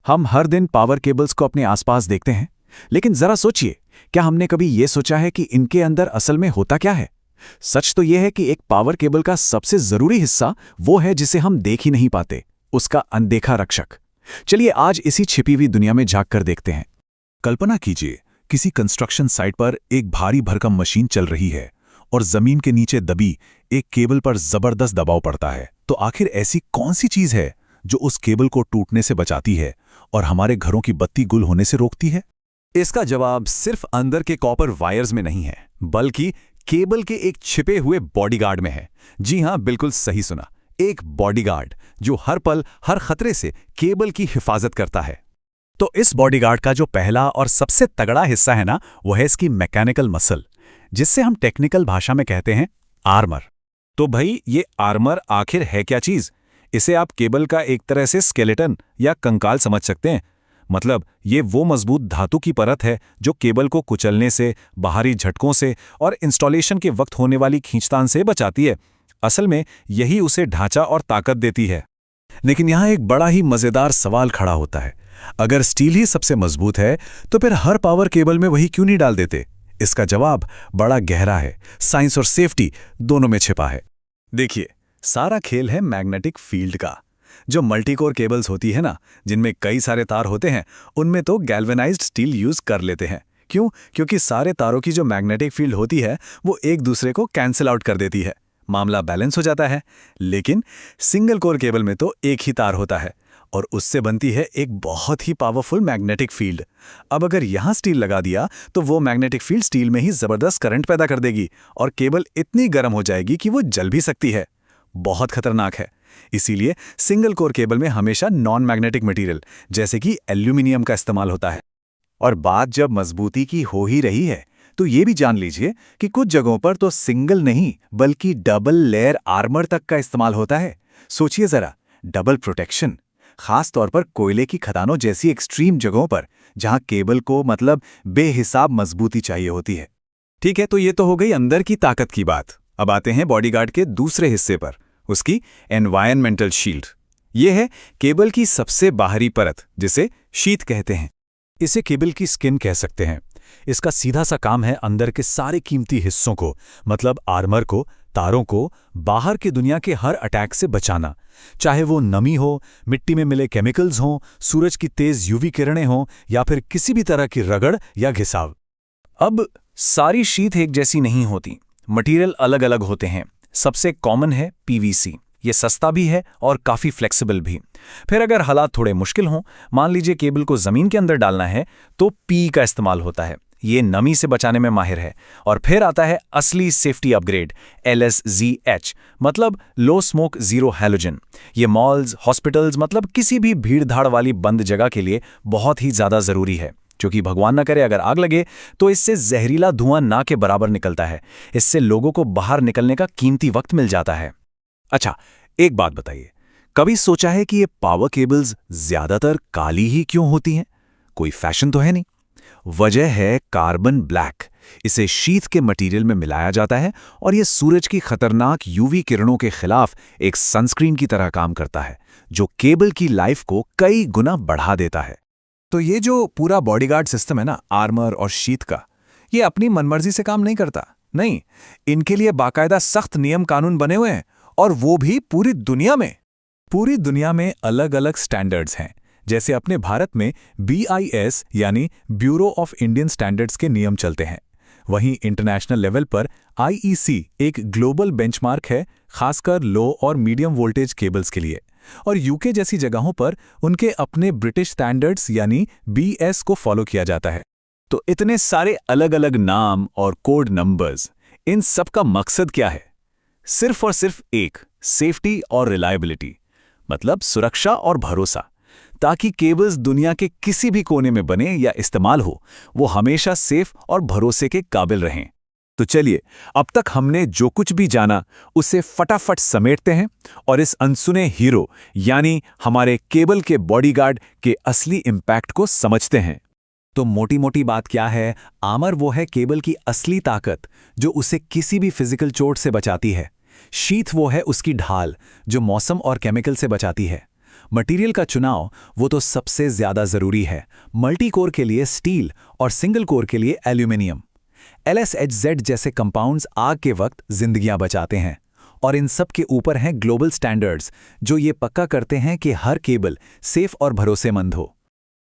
हम हर दिन power cables को अपने आसपास देखते हैं, लेकिन जरा सोचिए, क्या हमने कभी ये सोचा है कि इनके अंदर असल में होता क्या है? सच तो यह है कि एक पावर केबल का सबसे जरूरी हिस्सा वो है जिसे हम देख ही नहीं पाते, उसका अनदेखा रक्षक। चलिए आज इसी छिपी हुई दुनिया में झांक कर देखते हैं। कल्पना कीजिए, किसी कंस्ट्रक्शन साइट पर एक भारी भरकम मशीन चल रही है और जमीन के नीचे दबी एक केबल पर जबरदस्त दबाव पड़ता है। तो आखिर ऐसी कौन सी चीज है जो उस केबल को टूटने से बचाती है और हमारे घरों की बत्ती गुल होने से रोकती है? इसका जवाब सिर्फ अंदर के कॉपर वायर्स में नहीं है, बल्कि केबल के एक छिपे हुए बॉडीगार्ड में है। जी हां, बिल्कुल सही सुना, एक बॉडीगार्ड जो हर पल हर खतरे से केबल की हिफाजत करता है। तो इस बॉडीगार्ड का जो पहला और सबसे तगड़ा हिस्सा है ना, वो है इसकी मैकेनिकल मसल, जिससे हम टेक्निकल भाषा में कहते हैं आर्मर। तो भाई, ये आर्मर आखिर है क्या चीज? इसे आप केबल का एक तरह से स्केलेटन या कंकाल समझ सकते हैं। मतलब ये वो मजबूत धातु की परत है जो केबल को कुचलने से, बाहरी झटकों से और इंस्टॉलेशन के वक्त होने वाली खींचतान से बचाती है। असल में यही उसे ढांचा और ताकत देती है। लेकिन यहाँ एक बड़ा ही मजेदार सवाल खड़ा होता है। अगर स्टील ही सबसे मजबूत है, तो फिर हर पावर केबल में वही क्यों नहीं डाल देते? इसका जवाब बड़ा गहरा है, साइंस और सेफ्टी दोनों में छिपा है। देखिए, सारा खेल है मैग्नेटिक फील्ड का। जो मल्टीकोर केबल्स होती है ना, जिनमें कई सारे तार होते हैं, उनमें तो गैल्वेनाइज्ड स्टील यूज कर लेते हैं। क्यों? क्योंकि सारे तारों की जो मैग्नेटिक फील्ड होती है वो एक दूसरे को कैंसिल आउट कर देती है, मामला बैलेंस हो जाता है। लेकिन सिंगल कोर केबल में तो एक ही तार होता है और उससे बनती है एक बहुत ही पावरफुल मैग्नेटिक फील्ड। अब अगर यहाँ स्टील लगा दिया तो वो मैग्नेटिक फील्ड स्टील में ही जबरदस्त करंट पैदा कर देगी और केबल इतनी गर्म हो जाएगी कि वो जल भी सकती है। बहुत खतरनाक है। इसीलिए सिंगल कोर केबल में हमेशा नॉन मैग्नेटिक मटेरियल जैसे कि एल्यूमिनियम का इस्तेमाल होता है। और बात जब मजबूती की हो ही रही है, तो ये भी जान लीजिए कि कुछ जगहों पर तो सिंगल नहीं बल्कि डबल लेयर आर्मर तक का इस्तेमाल होता है। सोचिए जरा, डबल प्रोटेक्शन, खास तौर पर कोयले की खदानों जैसी एक्सट्रीम जगहों पर जहां केबल को मतलब बेहिसाब मजबूती चाहिए होती है। ठीक है, तो ये तो हो गई अंदर की ताकत की बात। अब आते हैं बॉडीगार्ड के दूसरे हिस्से पर, उसकी एनवायरनमेंटल शील्ड। ये है केबल की सबसे बाहरी परत, जिसे शीथ कहते हैं। इसे केबल की स्किन कह सकते हैं। इसका सीधा सा काम है अंदर के सारे कीमती हिस्सों को, मतलब आर्मर को, तारों को बाहर की दुनिया के हर अटैक से बचाना। चाहे वो नमी हो, मिट्टी में मिले केमिकल्स हों, सूरज की तेज यूवी किरणें हों या फिर किसी भी तरह की रगड़ या घिसाव। अब सारी शीट एक जैसी नहीं होती, मटेरियल अलग अलग होते हैं। सबसे कॉमन है पीवीसी। ये सस्ता भी है और काफ़ी फ्लेक्सिबल भी। फिर अगर हालात थोड़े मुश्किल हों, मान लीजिए केबल को ज़मीन के अंदर डालना है, तो पी का इस्तेमाल होता है। ये नमी से बचाने में माहिर है। और फिर आता है असली सेफ्टी अपग्रेड, LSZH, मतलब लो स्मोक जीरो हैलोजन। ये मॉल्स, हॉस्पिटल्स, मतलब किसी भी भीड़-धाड़ वाली बंद जगह के लिए बहुत ही ज़्यादा ज़रूरी है, क्योंकि भगवान न करे अगर आग लगे तो इससे जहरीला धुआं ना के बराबर निकलता है। इससे लोगों को बाहर निकलने का कीमती वक्त मिल जाता है। अच्छा, एक बात बताइए, कभी सोचा है कि ये पावर केबल्स ज्यादातर काली ही क्यों होती हैं? कोई फैशन तो है नहीं। वजह है कार्बन ब्लैक। इसे शीथ के मटेरियल में मिलाया जाता है और ये सूरज की खतरनाक यूवी किरणों के खिलाफ एक सनस्क्रीन की तरह काम करता है, जो केबल की लाइफ को कई गुना बढ़ा देता है। तो ये जो पूरा बॉडीगार्ड सिस्टम है ना, आर्मर और शीथ का, ये अपनी मनमर्जी से काम नहीं करता। नहीं, इनके लिए बाकायदा सख्त नियम कानून बने हुए हैं, और वो भी पूरी दुनिया में। पूरी दुनिया में अलग अलग स्टैंडर्ड्स हैं। जैसे अपने भारत में BIS यानी ब्यूरो ऑफ इंडियन स्टैंडर्ड्स के नियम चलते हैं। वहीं इंटरनेशनल लेवल पर IEC एक ग्लोबल बेंचमार्क है, खासकर लो और मीडियम वोल्टेज केबल्स के लिए। और यूके जैसी जगहों पर उनके अपने ब्रिटिश स्टैंडर्ड्स यानी BS को फॉलो किया जाता है। तो इतने सारे अलग अलग नाम और कोड नंबर्स, इन सब का मकसद क्या है? सिर्फ और सिर्फ एक, सेफ्टी और रिलायबिलिटी, मतलब सुरक्षा और भरोसा, ताकि केबल्स दुनिया के किसी भी कोने में बने या इस्तेमाल हो, वो हमेशा सेफ और भरोसे के काबिल रहें। तो चलिए, अब तक हमने जो कुछ भी जाना उसे फटाफट समेटते हैं और इस अनसुने हीरो यानी हमारे केबल के बॉडीगार्ड के असली इंपैक्ट को समझते हैं। तो मोटी मोटी बात क्या है? आर्मर वो है केबल की असली ताकत जो उसे किसी भी फिजिकल चोट से बचाती है। शीथ वो है उसकी ढाल जो मौसम और केमिकल से बचाती है। मटेरियल का चुनाव वो तो सबसे ज्यादा जरूरी है। मल्टी कोर के लिए स्टील और सिंगल कोर के लिए एल्यूमिनियम। LSHZ जैसे कंपाउंड्स आग के वक्त जिंदगियां बचाते हैं, और इन सब के ऊपर हैं ग्लोबल स्टैंडर्ड्स जो ये पक्का करते हैं कि हर केबल सेफ और भरोसेमंद हो।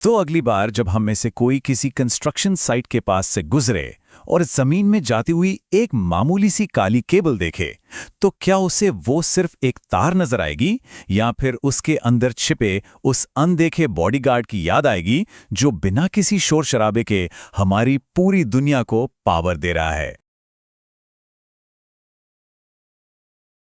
तो अगली बार जब हम में से कोई किसी कंस्ट्रक्शन साइट के पास से गुजरे और जमीन में जाती हुई एक मामूली सी काली केबल देखे, तो क्या उसे वो सिर्फ एक तार नजर आएगी, या फिर उसके अंदर छिपे उस अनदेखे बॉडीगार्ड की याद आएगी जो बिना किसी शोर शराबे के हमारी पूरी दुनिया को पावर दे रहा है।